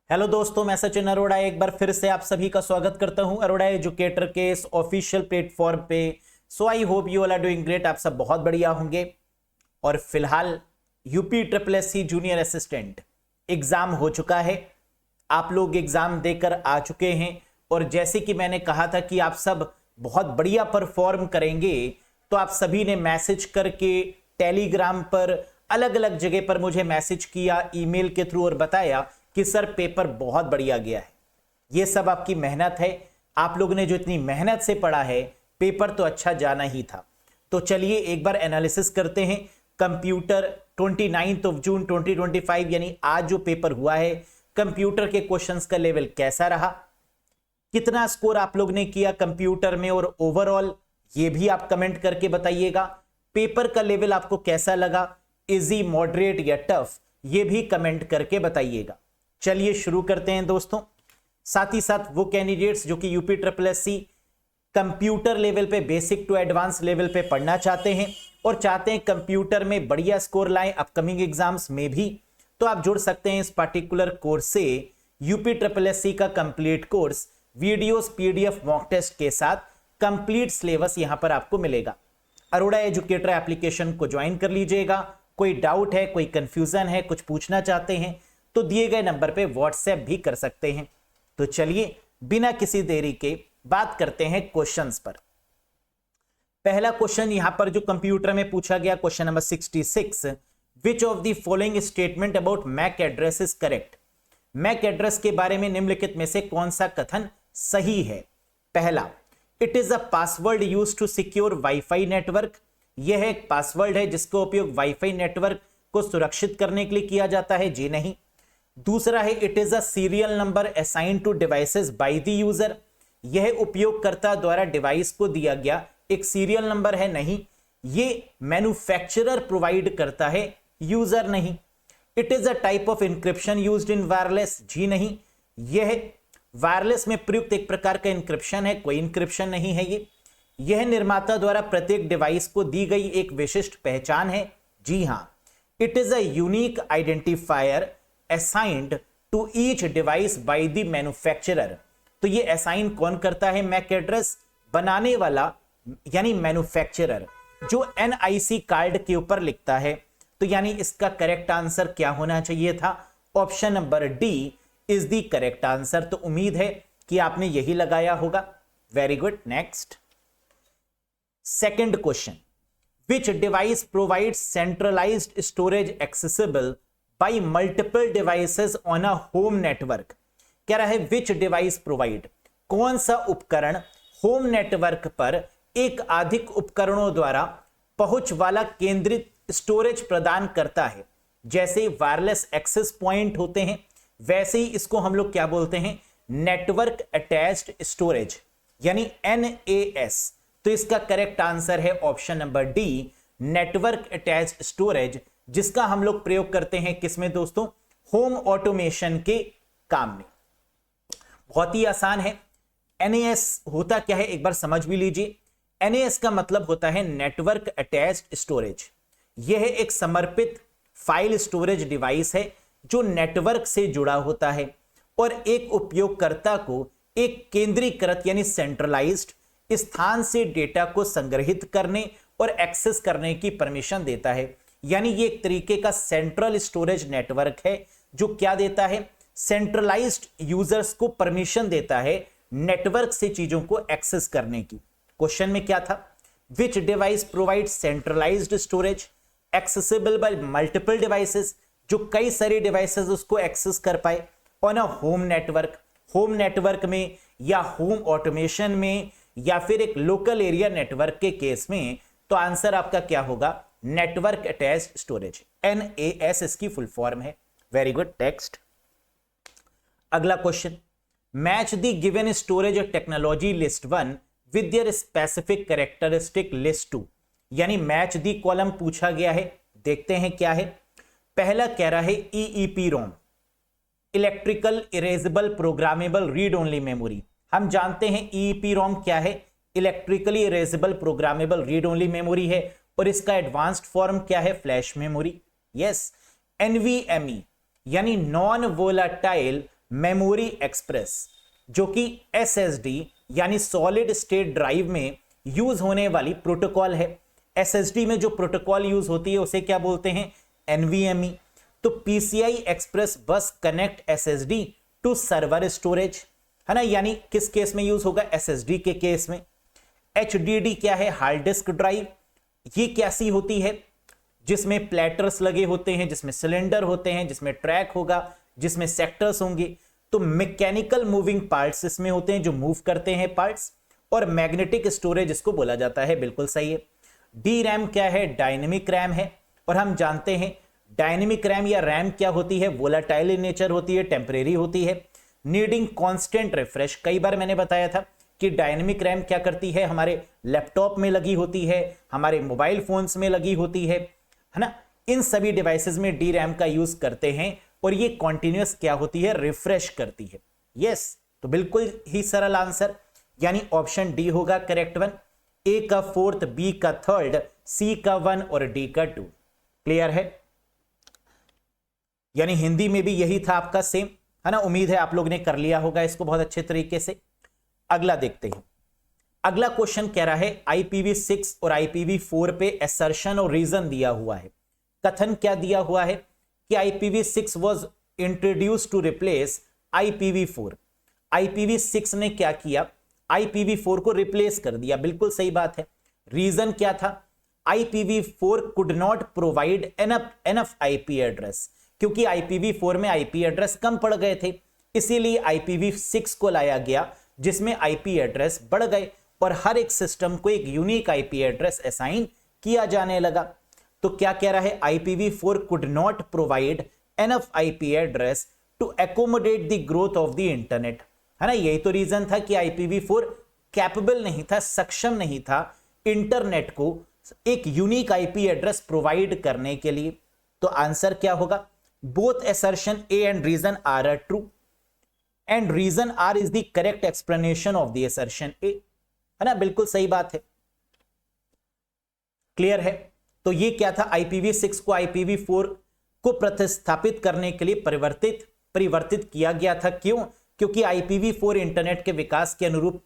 Hello दोस्तों, मैं सचिन अरोड़ा एक बार फिर से आप सभी का स्वागत करता हूं अरोड़ा एजुकेटर के इस ऑफिशियल प्लेटफॉर्म पे। So I hope you all are doing great. आप सब बहुत बढ़िया होंगे। और फिलहाल UP triple S C junior assistant exam हो चुका है। आप लोग एग्जाम देकर आ चुके हैं और जैसे कि मैंने कहा था कि आप सब बहुत बढ़िया परफॉर्म करेंगे, तो आप सभी ने मैसेज करके टेलीग्राम पर अलग अलग जगह पर मुझे मैसेज किया, ईमेल के थ्रू, और बताया कि सर पेपर बहुत बढ़िया गया है। ये सब आपकी मेहनत है। आप लोगों ने जो इतनी मेहनत से पढ़ा है, पेपर तो अच्छा जाना ही था। तो चलिए एक बार एनालिसिस करते हैं। कंप्यूटर 29 जून 2025 यानी आज जो पेपर हुआ है, कंप्यूटर के क्वेश्चंस का लेवल कैसा रहा, कितना स्कोर आप लोग ने किया कंप्यूटर में, और ओवरऑल ये भी आप कमेंट करके बताइएगा। पेपर का लेवल आपको कैसा लगा, इजी, मॉडरेट या टफ, ये भी कमेंट करके बताइएगा। चलिए शुरू करते हैं दोस्तों। साथ ही साथ वो कैंडिडेट्स जो कि UP triple S C computer level पे, बेसिक टू एडवांस लेवल पे पढ़ना चाहते हैं और चाहते हैं कंप्यूटर में बढ़िया स्कोर लाएं अपकमिंग एग्जाम्स में भी, तो आप जुड़ सकते हैं इस पर्टिकुलर कोर्स से। यूपी ट्रिपल एस सी का complete course, videos, PDF, mock test के साथ कंप्लीट सिलेबस यहां पर आपको मिलेगा। अरोड़ा एजुकेटर एप्लीकेशन को ज्वाइन कर लीजिएगा। कोई डाउट है, कोई कंफ्यूजन है, कुछ पूछना चाहते हैं तो दिए गए नंबर पे व्हाट्सएप भी कर सकते हैं। तो चलिए बिना किसी देरी के बात करते हैं क्वेश्चंस पर। पहला क्वेश्चन यहां पर जो कंप्यूटर में पूछा गया, question number 66, which of the following statement about MAC address is correct. MAC address के बारे में निम्नलिखित में से कौन सा कथन सही है। पहला, it is a password use to secure WiFi network. यह एक पासवर्ड है जिसका उपयोग वाईफाई नेटवर्क को सुरक्षित करने के लिए किया जाता है। जी नहीं। दूसरा है, it is a serial number assign to devices by the user. यह उपयोगकर्ता द्वारा डिवाइस को दिया गया एक सीरियल नंबर है। नहीं, ये मैन्युफैक्चरर प्रोवाइड करता है, यूजर नहीं। It is a type of encryption used in wireless. जी नहीं, यह वायरलेस में प्रयुक्त एक प्रकार का इंक्रिप्शन है, कोई इंक्रिप्शन नहीं है ये। यह निर्माता द्वारा प्रत्येक डिवाइस को दी गई एक विशिष्ट पहचान है। जी हां। It is a unique identifier assigned to each device by the manufacturer. तो ये असाइन कौन करता है मैक एड्रेस? बनाने वाला यानी मैन्युफैक्चरर, जो एनआईसी कार्ड के ऊपर लिखता है। तो यानी इसका करेक्ट आंसर क्या होना चाहिए था? Option number D is the correct answer. तो उम्मीद है कि आपने यही लगाया होगा। Very good. Next, second question, which device provides centralised storage accessible by multiple devices on a home network। कह रहा है विच डिवाइस प्रोवाइड, कौन सा उपकरण होम नेटवर्क पर एक अधिक उपकरणों द्वारा पहुंच वाला केंद्रित स्टोरेज प्रदान करता है। जैसे वायरलेस एक्सेस पॉइंट होते हैं, वैसे ही इसको हम लोग क्या बोलते हैं? नेटवर्क अटैच्ड स्टोरेज यानी NAS। तो इसका करेक्ट आंसर है option number D, network attached storage, जिसका हम लोग प्रयोग करते हैं किसमें दोस्तों? होम ऑटोमेशन के काम में। बहुत ही आसान है। NAS होता क्या है एक बार समझ भी लीजिए। NAS का मतलब होता है नेटवर्क अटैच्ड स्टोरेज। यह एक समर्पित फाइल स्टोरेज डिवाइस है जो नेटवर्क से जुड़ा होता है और एक उपयोगकर्ता को एक केंद्रीकृत यानी सेंट्रलाइज्ड स्थान से डेटा को संग्रहित करने और एक्सेस करने की परमिशन देता है। यानी ये एक तरीके का सेंट्रल स्टोरेज नेटवर्क है जो क्या देता है? सेंट्रलाइज्ड यूजर्स को परमिशन देता है नेटवर्क से चीजों को एक्सेस करने की। क्वेश्चन में क्या था? विच device provide centralised storage accessible bye multiple devices, जो कई सारे डिवाइसेस उसको एक्सेस कर पाए on a home network. Home network में या होम ऑटोमेशन में या फिर एक लोकल एरिया नेटवर्क के केस में, तो आंसर आपका क्या होगा? नेटवर्क अटैच्ड स्टोरेज, NAS इसकी फुल फॉर्म है। Very good. नेक्स्ट, अगला question, match the given storage technology list 1 with their specific characteristic list 2। यानी मैच द कॉलम पूछा गया है। देखते हैं क्या है। पहला कह रहा है EEPROM, electrical erasable programmable read only memory. हम जानते हैं EEPROM क्या है? Electrically erasable programmable read only memory है और इसका एडवांस्ड फॉर्म क्या है? Flash memory. यस। NVMe यानी नॉन वोलाटाइल मेमोरी एक्सप्रेस, जो कि SSD यानी सॉलिड स्टेट ड्राइव में यूज होने वाली प्रोटोकॉल है। SSD में जो प्रोटोकॉल यूज होती है उसे क्या बोलते हैं? NVMe। तो PCI express bus connect SSD to server storage, है ना, यानी किस केस में यूज होगा? SSD के केस में। HDD क्या है? Hard disk drive. ये कैसी होती है? जिसमें प्लेटर्स लगे होते हैं, जिसमें सिलेंडर होते हैं, जिसमें ट्रैक होगा, जिसमें सेक्टर्स होंगे। तो मैकेनिकल मूविंग पार्ट्स इसमें होते हैं जो मूव करते हैं पार्ट्स, और मैग्नेटिक स्टोरेज इसको बोला जाता है। बिल्कुल सही है। डी रैम क्या है? डायनेमिक रैम है। और हम जानते हैं डायनेमिक रैम या रैम क्या होती है? वोलाटाइल इन नेचर होती है, टेम्परेरी होती है, नीडिंग कांस्टेंट रिफ्रेश। कई बार मैंने बताया था कि डायनेमिक रैम क्या करती है? हमारे लैपटॉप में लगी होती है, हमारे मोबाइल फोन्स में लगी होती है ना। इन सभी डिवाइसेस में डी रैम का यूज करते हैं, और ये कॉन्टिन्यूअस क्या होती है? रिफ्रेश करती है। यस, तो बिल्कुल ही सरल आंसर, यानी ऑप्शन डी होगा करेक्ट वन। ए का फोर्थ, बी का थर्ड, सी का 1 और डी का 2। क्लियर है? यानी हिंदी में भी यही था आपका सेम, है ना। उम्मीद है आप लोग ने कर लिया होगा इसको बहुत अच्छे तरीके से। अगला देखते हैं। अगला क्वेश्चन कह रहा है IPv6 और IPv4 पे असर्शन और रीजन दिया हुआ है। कथन क्या दिया हुआ है कि IPv6 was introduced to replace IPv4। IPv6 ने क्या किया? IPv4 को रिप्लेस कर दिया। बिल्कुल सही बात है। रीजन क्या था? IPv4 could not provide enough IP address, क्योंकि IPv4 में IP एड्रेस कम पड़ गए थे, इसीलिए IPv6 को लाया गया, जिसमें IP एड्रेस बढ़ गए और हर एक सिस्टम को एक यूनिक IP एड्रेस असाइन किया जाने लगा। तो क्या कह रहा है? IPv4 could not provide enough IP address to accommodate the growth of the internet, है ना। यही तो रीजन था कि IPv4 कैपेबल नहीं था, सक्षम नहीं था इंटरनेट को एक यूनिक IP एड्रेस प्रोवाइड करने के लिए। तो आंसर क्या होगा? Both assertion A and reason are true, and reason R is the correct explanation of the assertion A, है ना। बिल्कुल सही बात है। क्लियर है? तो ये क्या था? IPv6 को IPv4 को प्रतिस्थापित करने के लिए परिवर्तित किया गया था। क्यों? क्योंकि IPv4 इंटरनेट के विकास के अनुरूप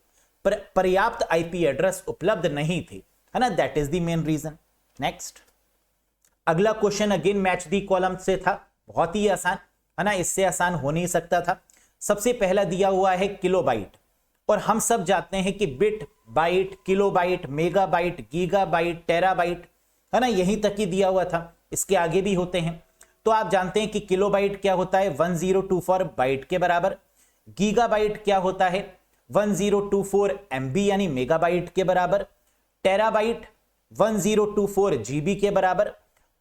पर्याप्त IP एड्रेस उपलब्ध नहीं थे, है ना। That is the main reason. Next, अगला question again match the column से था, बहुत ही आसान, है ना, इससे आसान हो नहीं सकता था। सबसे पहला दिया हुआ है किलोबाइट, और हम सब जानते हैं कि bit, byte, kilobyte, megabyte, gigabyte, terabyte, है ना, यहीं तक ही दिया हुआ था, इसके आगे भी होते हैं। तो आप जानते हैं कि किलोबाइट क्या होता है? 1024 बाइट के बराबर। गीगाबाइट क्या होता है? 1024 MB यानी मेगाबाइट के बराबर। टेराबाइट 1024 GB के बराबर,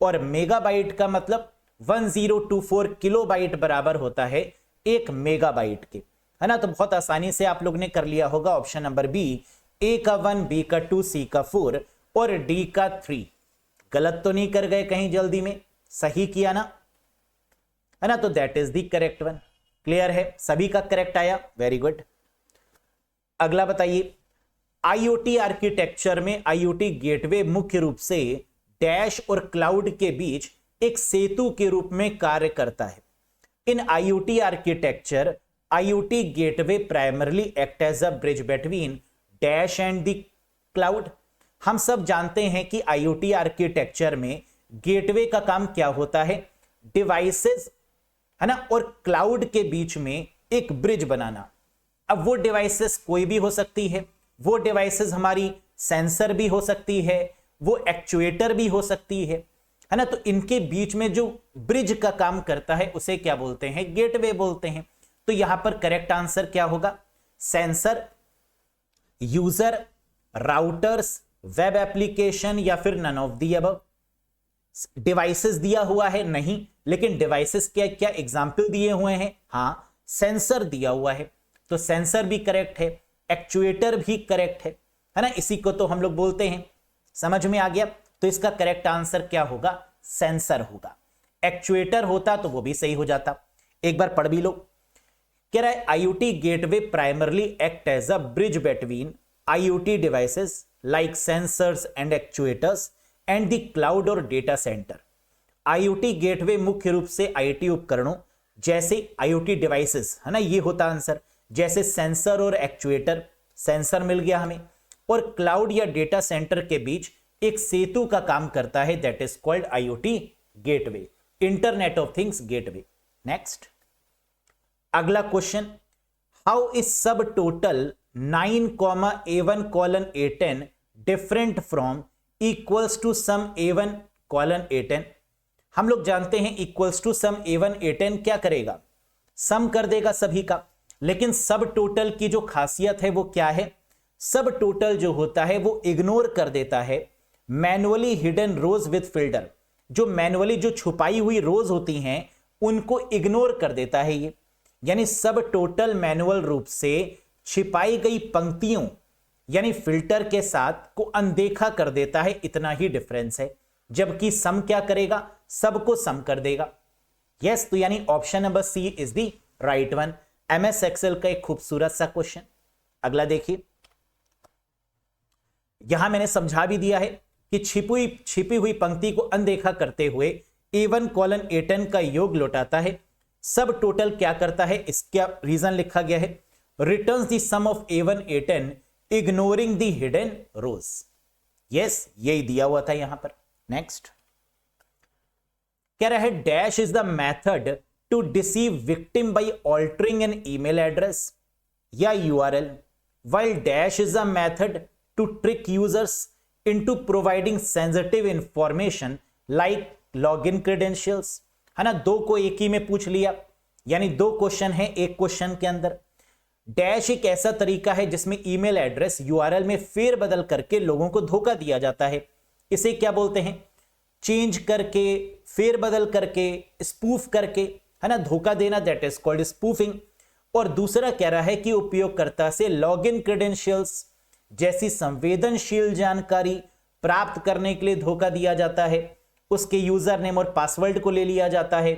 और मेगाबाइट का मतलब 1024 किलोबाइट बराबर होता है 1 मेगाबाइट के, है ना। तो बहुत आसानी से आप लोग ने कर लिया होगा ऑप्शन नंबर बी, ए का 1, बी का 2, सी का 4 और डी का 3। गलत तो नहीं कर गए कहीं जल्दी में? सही किया ना, है ना। तो that is the correct one. Clear है? सभी का करेक्ट आया, वेरी गुड। अगला बताइए, IoT आर्किटेक्चर में IoT गेटवे मुख्य रूप से डैश और क्लाउड के बीच एक सेतु के रूप में कार्य करता है। In IoT architecture, IoT gateway primarily act as a bridge between dash and the cloud. हम सब जानते हैं कि IoT आर्किटेक्चर में गेटवे का काम क्या होता है? डिवाइसेस, है ना, और क्लाउड के बीच में एक ब्रिज बनाना। अब वो डिवाइसेस कोई भी हो सकती है, वो डिवाइसेस हमारी सेंसर भी हो सकती है, वो एक्चुएटर भी हो सकती है ना। तो इनके बीच में जो ब्रिज का काम करता है उसे क्या बोलते हैं? गेटवे बोलते हैं। तो यहां पर करेक्ट आंसर क्या होगा? Sensor, user, routers, web application या फिर none of the above. Devices दिया हुआ है नहीं, लेकिन डिवाइसेस क्या क्या एग्जाम्पल दिए हुए हैं? हाँ, सेंसर दिया हुआ है, तो सेंसर भी करेक्ट है, एक्चुएटर भी करेक्ट है ना। इसी को तो हम लोग बोलते हैं। समझ में आ गया? तो इसका करेक्ट आंसर क्या होगा? सेंसर होगा। एक्चुएटर होता तो वो भी सही हो जाता। एक बार पढ़ भी लो। कह रहा है IoT gateway primarily act as a bridge between IoT devices like sensors and actuators and the cloud और डेटा सेंटर। IoT गेटवे मुख्य रूप से IT उपकरणों जैसे IoT डिवाइसेस, है ना, ये होता आंसर। जैसे सेंसर और एक्चुएटर, सेंसर मिल गया हमें। और क्लाउड या डेटा सेंटर के बीच एक सेतु का काम करता है, that is called IoT gateway, internet of things gateway. Next, अगला question, how is subtotal 9,A1:A10 different from equals to sum A1:A10। हम लोग जानते हैं इक्वल्स टू सम A1:A10 क्या करेगा, सम कर देगा सभी का। लेकिन सब टोटल की जो खासियत है वो क्या है, सब टोटल जो होता है वो इग्नोर कर देता है manually hidden rows with filter. जो मैनुअली जो छुपाई हुई रोज होती हैं उनको इग्नोर कर देता है ये, यानी सब टोटल मैनुअल रूप से छिपाई गई पंक्तियों यानी फिल्टर के साथ को अनदेखा कर देता है, इतना ही डिफरेंस है। जबकि सम क्या करेगा, सबको सम कर देगा। यस, तो यानी option number C is the right one. MS Excel का एक खूबसूरत सा क्वेश्चन। अगला देखिए, यहां मैंने समझा भी दिया है कि छिपी हुई पंक्ति को अनदेखा करते हुए A1:A10 का योग लौटाता है। सब टोटल क्या करता है, इसका रीजन लिखा गया है, returns the sum of A1:A10 ignoring the hidden rows. Yes, यही दिया हुआ था यहां पर। नेक्स्ट, कह रहा है dash is the method to deceive victim by altering an email address या URL, while dash is a method to trick users into providing sensitive information like login credentials। है ना, दो को एक ही में पूछ लिया, यानी दो क्वेश्चन है एक क्वेश्चन के अंदर। डैश एक ऐसा तरीका है जिसमें ईमेल एड्रेस URL में फेरबदल करके लोगों को धोखा दिया जाता है। इसे क्या बोलते हैं, चेंज करके, फेरबदल करके, स्पूफ करके, है ना, धोखा देना, दैट इज कॉल्ड स्पूफिंग। और दूसरा कह रहा है कि उपयोगकर्ता से लॉगिन क्रेडेंशियल्स जैसी संवेदनशील जानकारी प्राप्त करने के लिए धोखा दिया जाता है, उसके यूजर नेम और पासवर्ड को ले लिया जाता है,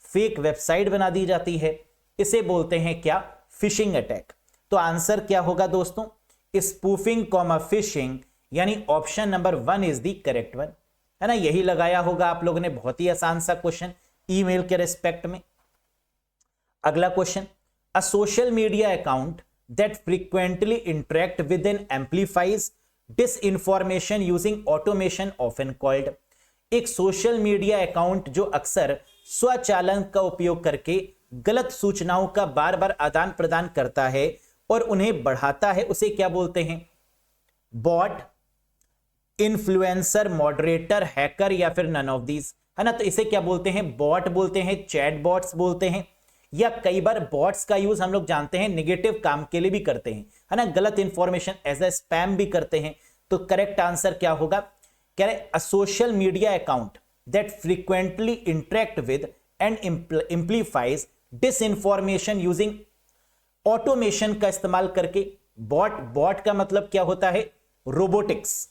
फेक वेबसाइट बना दी जाती है। इसे बोलते हैं क्या, फिशिंग अटैक। तो आंसर क्या होगा दोस्तों, स्पूफिंग कॉमा फिशिंग, यानी option number 1 is the correct one, है ना। यही लगाया होगा आप लोगों ने, बहुत ही आसान सा क्वेश्चन ईमेल के रिस्पेक्ट में। अगला question, a social media account that frequently interact with and amplifies disinformation using automation often called। एक सोशल मीडिया अकाउंट जो अक्सर स्वचालन का उपयोग करके गलत सूचनाओं का बार बार आदान प्रदान करता है और उन्हें बढ़ाता है, उसे क्या बोलते हैं, बॉट, इन्फ्लुएंसर, मॉडरेटर, हैकर या फिर नन ऑफ दीज, है ना। तो इसे क्या बोलते हैं, बॉट बोलते हैं, चैट बॉट्स बोलते हैं, या कई बार बॉट्स का यूज हम लोग जानते हैं नेगेटिव काम के लिए भी करते हैं, है ना, गलत इंफॉर्मेशन एज ए स्पैम भी करते हैं। तो करेक्ट आंसर क्या होगा, कह रहे a social media account that frequently interact with and amplifies disinformation using automation का इस्तेमाल करके। बॉट का मतलब क्या होता है, रोबोटिक्स।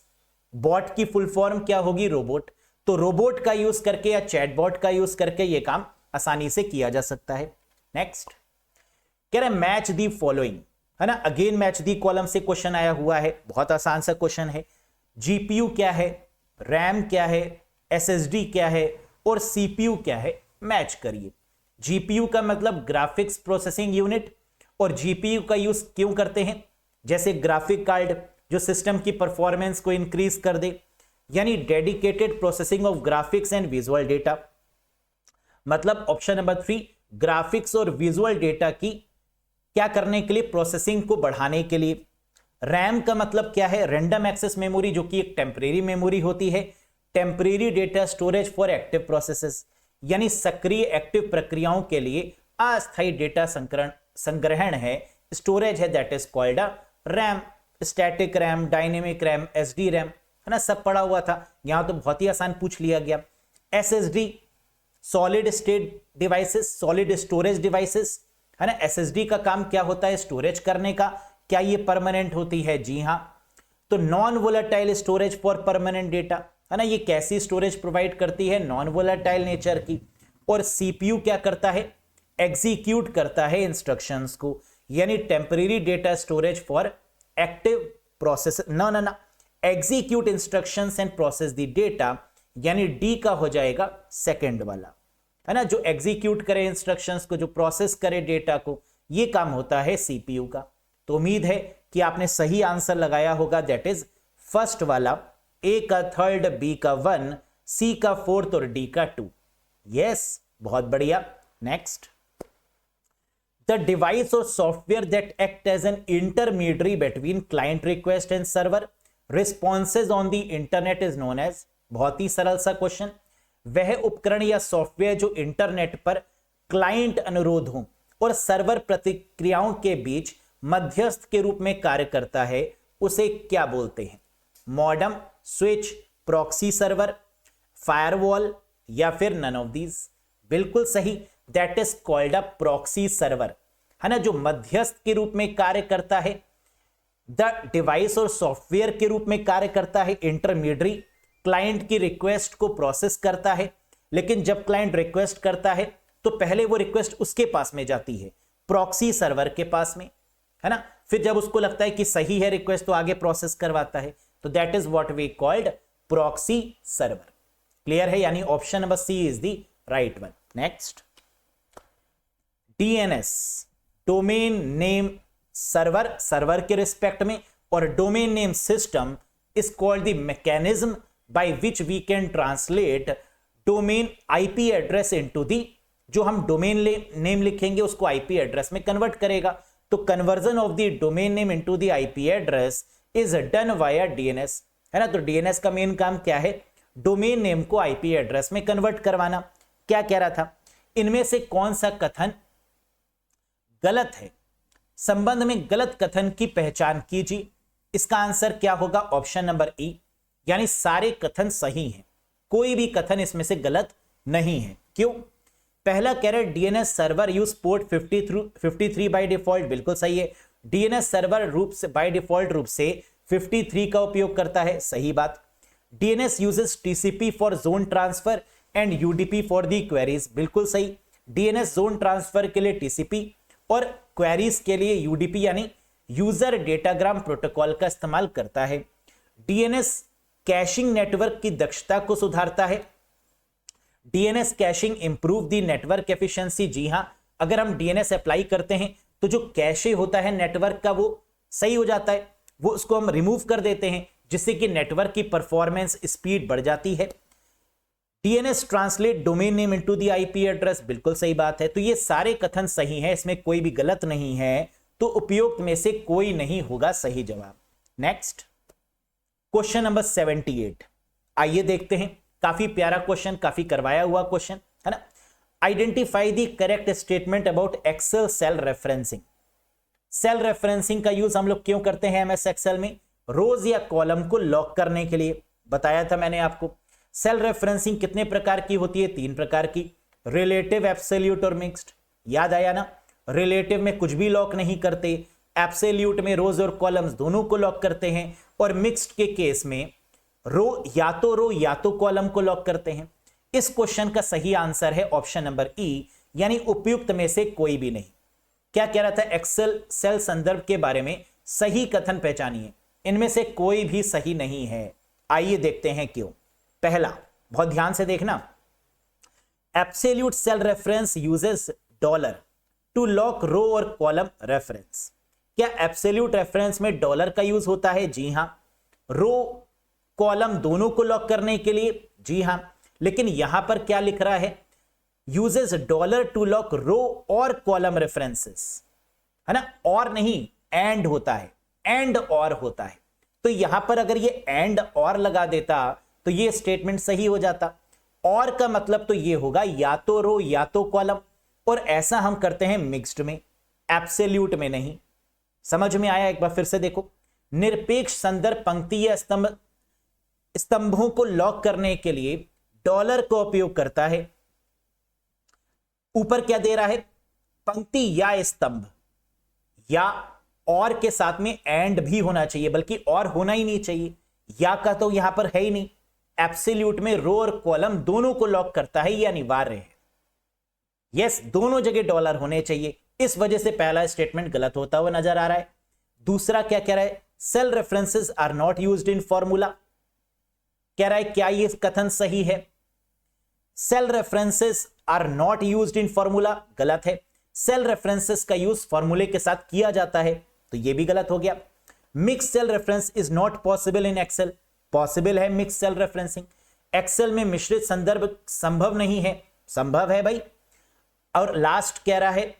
बॉट की फुल फॉर्म क्या होगी, रोबोट। तो रोबोट का यूज करके या चैटबॉट का यूज करके यह काम आसानी से किया जा सकता है। नेक्स्ट, कह रहे मैच दी फॉलोइंग, है ना, अगेन मैच दी कॉलम से क्वेश्चन आया हुआ है, बहुत आसान सा क्वेश्चन है। GPU क्या है, रैम क्या है, SSD क्या है और CPU क्या है, मैच करिए। GPU का मतलब ग्राफिक्स प्रोसेसिंग यूनिट, और GPU का यूज क्यों करते हैं, जैसे ग्राफिक कार्ड जो सिस्टम की परफॉर्मेंस को इंक्रीज कर दे, यानी dedicated processing of graphics and visual data. मतलब ऑप्शन नंबर 3, ग्राफिक्स और विजुअल डेटा की क्या करने के लिए, प्रोसेसिंग को बढ़ाने के लिए। रैम का मतलब क्या है, रैंडम एक्सेस मेमोरी, जो कि एक टेम्परेरी मेमोरी होती है, temporary data storage for active processes, यानी सक्रिय एक्टिव प्रक्रियाओं के लिए अस्थायी डेटा संग्रहण है, स्टोरेज है, that is called RAM. Static RAM, dynamic RAM, SD RAM, है ना, सब पढ़ा हुआ था, यहां तो बहुत ही आसान पूछ लिया गया। SSD solid state devices, solid storage devices, है ना। SSD का काम क्या होता है, स्टोरेज करने का। क्या ये परमानेंट होती है, जी हां। तो non volatile storage for permanent data, है ना, ये कैसी स्टोरेज प्रोवाइड करती है, नॉन वोलेटाइल नेचर की। और CPU क्या करता है, एग्जीक्यूट करता है इंस्ट्रक्शंस को, यानी temporary data storage for active process, ना execute instructions and process the data, यानी D का हो जाएगा सेकंड वाला। है ना, जो एग्जीक्यूट करे इंस्ट्रक्शंस को, जो प्रोसेस करे डेटा को, ये काम होता है सीपीयू का। तो उम्मीद है कि आपने सही आंसर लगाया होगा, दैट इज फर्स्ट वाला, ए का थर्ड, बी का 1, सी का 4th और डी का 2। यस, बहुत बढ़िया। नेक्स्ट, द डिवाइस और software that act as an intermediary between client request and server responses on the internet is known as. बहुत ही सरल सा क्वेश्चन। वह उपकरण या सॉफ्टवेयर जो इंटरनेट पर क्लाइंट अनुरोध हो और सर्वर प्रतिक्रियाओं के बीच मध्यस्थ के रूप में कार्य करता है, उसे क्या बोलते हैं? Modem, switch, proxy server, firewall या फिर नन ऑफ दीज? बिल्कुल सही, that is called a proxy server, है ना, जो मध्यस्थ के रूप में कार्य करता है, द डिवाइस और सॉफ्टवेयर के रूप में कार्य करता है, इंटरमीडियरी, क्लाइंट की रिक्वेस्ट को प्रोसेस करता है। लेकिन जब क्लाइंट रिक्वेस्ट करता है तो पहले वो रिक्वेस्ट उसके पास में जाती है, प्रॉक्सी सर्वर के पास में, है ना। फिर जब उसको लगता है कि सही है रिक्वेस्ट तो आगे प्रोसेस करवाता है। तो that is what we called proxy server. Clear है? यानी option number C is the right one. Next, DNS, domain name server, server के रिस्पेक्ट में, और domain name system is called the mechanism by which we can translate domain IP address into the, जो हम domain name लिखेंगे उसको IP address में convert करेगा। तो conversion of the domain name into the IP address is done via DNS, है ना। तो DNS का मेन काम क्या है? डोमेन नेम को IP एड्रेस में कन्वर्ट करवाना। क्या कह रहा था? इनमें से कौन सा कथन गलत है? संबंध में गलत कथन की पहचान कीजिए। इसका आंसर क्या होगा? ऑप्शन नंबर ई, यानी सारे कथन सही हैं, कोई भी कथन इसमें से गलत नहीं है। क्यों? पहला कह रहे DNS server use port 53 by default, बिल्कुल सही है। डीएनएस सर्वर रूप से बाय डिफॉल्ट रूप से 53 का उपयोग करता है, सही बात। DNS uses TCP for zone transfer and UDP for the queries, बिल्कुल सही। डीएनएस जोन ट्रांसफर के लिए टीसीपी और क्वेरीज के लिए यूडीपी यानी यूजर डेटाग्राम प्रोटोकॉल का इस्तेमाल करता है। डीएनएस कैशिंग नेटवर्क की दक्षता को सुधारता है। डीएनएस कैशिंग इंप्रूव दी नेटवर्क एफिशिएंसी, जी हां, अगर हम डीएनएस अप्लाई करते हैं तो जो कैशे होता है नेटवर्क का वो सही हो जाता है, वो उसको हम रिमूव कर देते हैं, जिससे कि नेटवर्क की परफॉर्मेंस स्पीड बढ़ जाती है। DNS translate domain name into the IP address, बिल्कुल सही बात है। तो ये सारे कथन सही हैं, इसमें कोई भी गलत नहीं है, तो उपयुक्त में से कोई नहीं होगा सही जवाब। नेक्स्ट, क्वेश्चन नंबर 78, आइए देखते हैं। काफी प्यारा क्वेश्चन, काफी करवाया हुआ क्वेश्चन है ना। Identify the correct statement about Excel cell referencing. Cell referencing का यूज हम लोग क्यों करते हैं एमएस एक्सेल में? रोज या कॉलम को लॉक करने के लिए। बताया था मैंने आपको। सेल रेफरेंसिंग कितने प्रकार की होती है? 3 प्रकार की, रिलेटिव, एब्सोल्यूट और मिक्स्ड। याद आया ना? रिलेटिव में कुछ भी लॉक नहीं करते, एब्सोल्यूट में रोज और कॉलम्स दोनों को लॉक करते हैं, और मिक्स्ड के केस में रो या तो कॉलम को लॉक करते हैं। इस क्वेश्चन का सही आंसर है ऑप्शन नंबर ई, यानी उपयुक्त में से कोई भी नहीं। क्या कह रहा था? एक्सेल सेल संदर्भ के बारे में सही कथन पहचानिए। इनमें से कोई भी सही नहीं है। आइए देखते हैं क्यों। पहला, बहुत ध्यान से देखना, absolute cell reference uses dollar to lock row और कॉलम रेफरेंस। क्या एब्सोल्यूट रेफरेंस में डॉलर का यूज होता है? जी हां। रो कॉलम दोनों को लॉक करने के लिए? जी हां। लेकिन यहां पर क्या लिख रहा है? Uses dollar to lock row और कॉलम रेफरेंसेस, है ना। और नहीं, एंड होता है, एंड और होता है। तो यहां पर अगर ये एंड और लगा देता तो ये स्टेटमेंट सही हो जाता। और का मतलब तो ये होगा या तो रो या तो कॉलम, और ऐसा हम करते हैं मिक्स्ड में, एब्सोल्यूट में नहीं। समझ में आया? एक बार फिर से देखो। निरपेक्ष संदर्भ पंक्ति या स्तंभों को लॉक करने के लिए डॉलर का उपयोग करता है। ऊपर क्या दे रहा है? पंक्ति या स्तंभ, या और के साथ में एंड भी होना चाहिए, बल्कि और होना ही नहीं चाहिए। या का तो यहां पर है ही नहीं। एब्सोल्यूट में रो और कॉलम दोनों को लॉक करता है, यह अनिवार्य है। यस, दोनों जगह डॉलर होने चाहिए। इस वजह से पहला स्टेटमेंट गलत होता हुआ नजर आ रहा है। दूसरा क्या कह रहा है? Cell references are not used in formula. कह रहा है क्या ये कथन सही है? Cell references are not used in formula, गलत है। सेल रेफरेंसेस का यूज फॉर्मूले के साथ किया जाता है, तो ये भी गलत हो गया। Mix cell reference is not possible in Excel, possible है मिक्स सेल रेफरेंसिंग। एक्सेल में मिश्रित संदर्भ संभव नहीं है, संभव है भाई। और लास्ट कह रहा है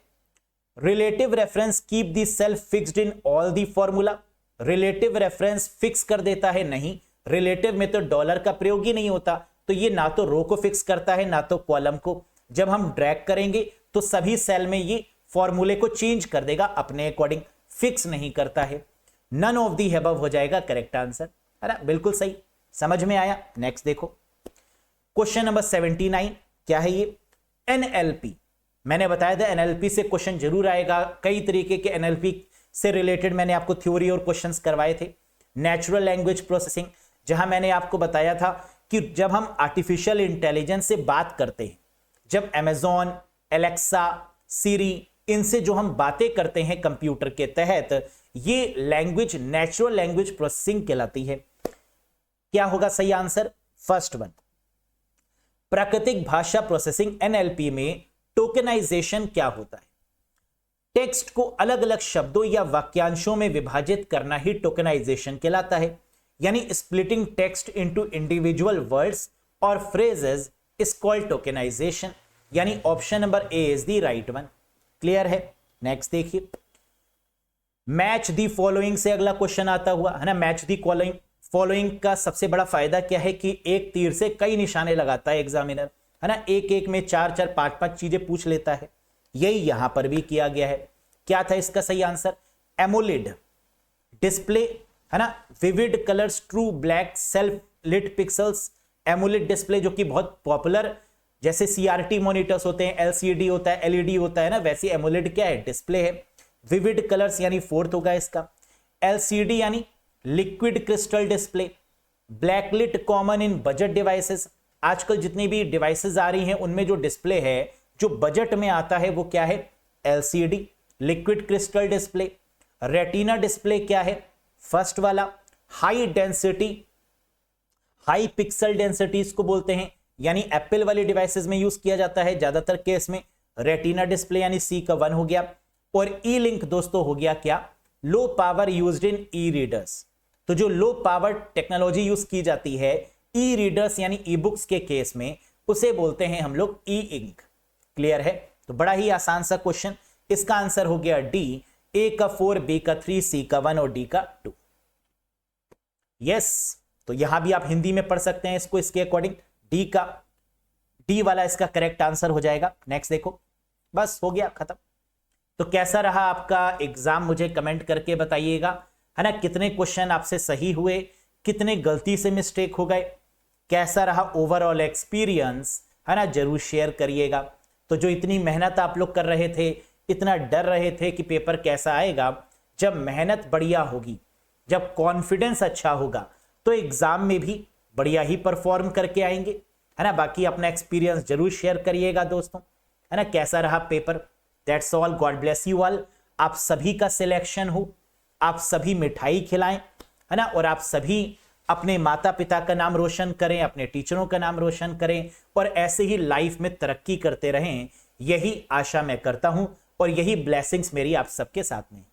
relative reference keep the cell fixed in all the formula. Relative reference fix कर देता है, नहीं, रिलेटिव में तो डॉलर का प्रयोग ही नहीं होता, तो ये ना तो रो को फिक्स करता है ना तो कॉलम को। जब हम ड्रैग करेंगे तो सभी सेल में ये फॉर्मूले को चेंज कर देगा अपने अकॉर्डिंग, फिक्स नहीं करता है। नन ऑफ दी अबव हो जाएगा करेक्ट आंसर, है ना, बिल्कुल सही, समझ में आया। नेक्स्ट देखो क्वेश्चन नंबर 79, क्या है ये, एनएलपी। मैंने बताया था एनएलपी से क्वेश्चन जरूर आएगा, कई तरीके के एनएलपी से रिलेटेड मैंने आपको थ्योरी और क्वेश्चंस करवाए थे। नेचुरल लैंग्वेज प्रोसेसिंग, जहां मैंने आपको बताया था कि जब हम आर्टिफिशियल इंटेलिजेंस से बात करते हैं, जब अमेजॉन, एलेक्सा, सीरी, इनसे जो हम बातें करते हैं कंप्यूटर के तहत, ये लैंग्वेज नेचुरल लैंग्वेज प्रोसेसिंग कहलाती है। क्या होगा सही आंसर, फर्स्ट वन। प्राकृतिक भाषा प्रोसेसिंग एनएलपी में टोकनाइजेशन क्या होता है, टेक्स्ट को अलग अलग शब्दों या वाक्यांशों में विभाजित करना ही टोकनाइजेशन कहलाता है। यानी splitting text into individual words और फ्रेजेस इज कॉल्ड टोकनाइजेशन। यानी option number A is the right one. Clear है। नेक्स्ट देखिए, मैच दी फॉलोइंग से अगला क्वेश्चन आता हुआ है ना। मैच दी फॉलोइंग का सबसे बड़ा फायदा क्या है कि एक तीर से कई निशाने लगाता है एग्जामिनर, है ना, एक एक में 4-4, 5-5 चीजें पूछ लेता है। यही यहां पर भी किया गया है। क्या था इसका सही आंसर, एमोलेड डिस्प्ले, है ना, vivid colours, true black self lit pixels. AMOLED display जो कि बहुत पॉपुलर, जैसे सीआरटी मॉनिटर्स होते हैं, एलसीडी होता है, एलईडी होता है ना, वैसे एमोलेड क्या है, डिस्प्ले है। विविड कलर्स यानी फोर्थ होगा इसका। एलसीडी यानी liquid crystal display. Backlit common in budget devices. आजकल जितनी भी डिवाइसेस आ रही हैं उनमें जो डिस्प्ले है जो बजट में आता है वो क्या है, LCD, liquid crystal display. Retina display क्या है, फर्स्ट वाला। High density, high pixel density इसको बोलते हैं, यानी एप्पल वाली डिवाइसेस में यूज किया जाता है ज्यादातर केस में। रेटिना डिस्प्ले यानी सी का 1 हो गया। और ई लिंक दोस्तों हो गया क्या, low power used in E readers. तो जो लो पावर टेक्नोलॉजी यूज की जाती है ई रीडर्स यानी ई बुक्स के केस में, उसे बोलते हैं हम लोग ई इंक। क्लियर है। तो बड़ा ही आसान सा क्वेश्चन, इसका आंसर हो गया डी, ए का 4, बी का 3, सी का 1 और डी का 2। यस, तो यहां भी आप हिंदी में पढ़ सकते हैं इसको, इसके अकॉर्डिंग डी वाला इसका करेक्ट आंसर हो जाएगा। नेक्स्ट देखो, बस हो गया खत्म। तो कैसा रहा आपका एग्जाम मुझे कमेंट करके बताइएगा, है ना, कितने क्वेश्चन आपसे सही हुए, कितने गलती से मिस्टेक हो गए, कैसा रहा ओवरऑल एक्सपीरियंस, है ना, जरूर शेयर करिएगा। तो जो इतनी मेहनत आप लोग कर रहे थे, इतना डर रहे थे कि पेपर कैसा आएगा, जब मेहनत बढ़िया होगी, जब कॉन्फिडेंस अच्छा होगा, तो एग्जाम में भी बढ़िया ही परफॉर्म करके आएंगे, है ना। बाकी अपना एक्सपीरियंस जरूर शेयर करिएगा दोस्तों, है ना, कैसा रहा paper. That's all, God bless you all. आप सभी का सिलेक्शन हो, आप सभी मिठाई खिलाएं, है ना, और आप सभी अपने माता पिता का नाम रोशन करें, अपने टीचरों का नाम रोशन करें, और ऐसे ही लाइफ में तरक्की करते रहें, यही आशा मैं करता हूं और यही ब्लेसिंग्स मेरी आप सबके साथ में।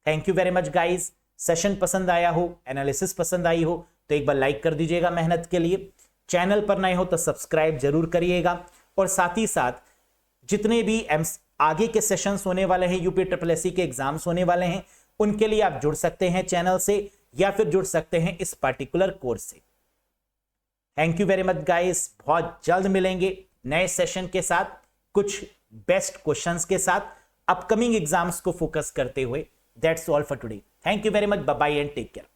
Thank you very much guys. Session पसंद आया हो, एनालिसिस पसंद आई हो तो एक बार लाइक कर दीजिएगा मेहनत के लिए। चैनल पर नए हो तो सब्सक्राइब जरूर करिएगा, और साथ ही साथ जितने भी आगे के सेशंस होने वाले हैं, यूपी SSSC के एग्जाम्स होने वाले हैं, उनके लिए आप जुड़ सकते हैं चैनल से, या फिर जुड़ सकते हैं इस पार्टिकुलर कोर्स से। Thank you very much guys. बहुत जल्द मिलेंगे नए सेशन के साथ, कुछ बेस्ट क्वेश्चंस के साथ, अपकमिंग एग्जाम्स को फोकस करते हुए। That's all for today. Thank you very much, bye bye and take care.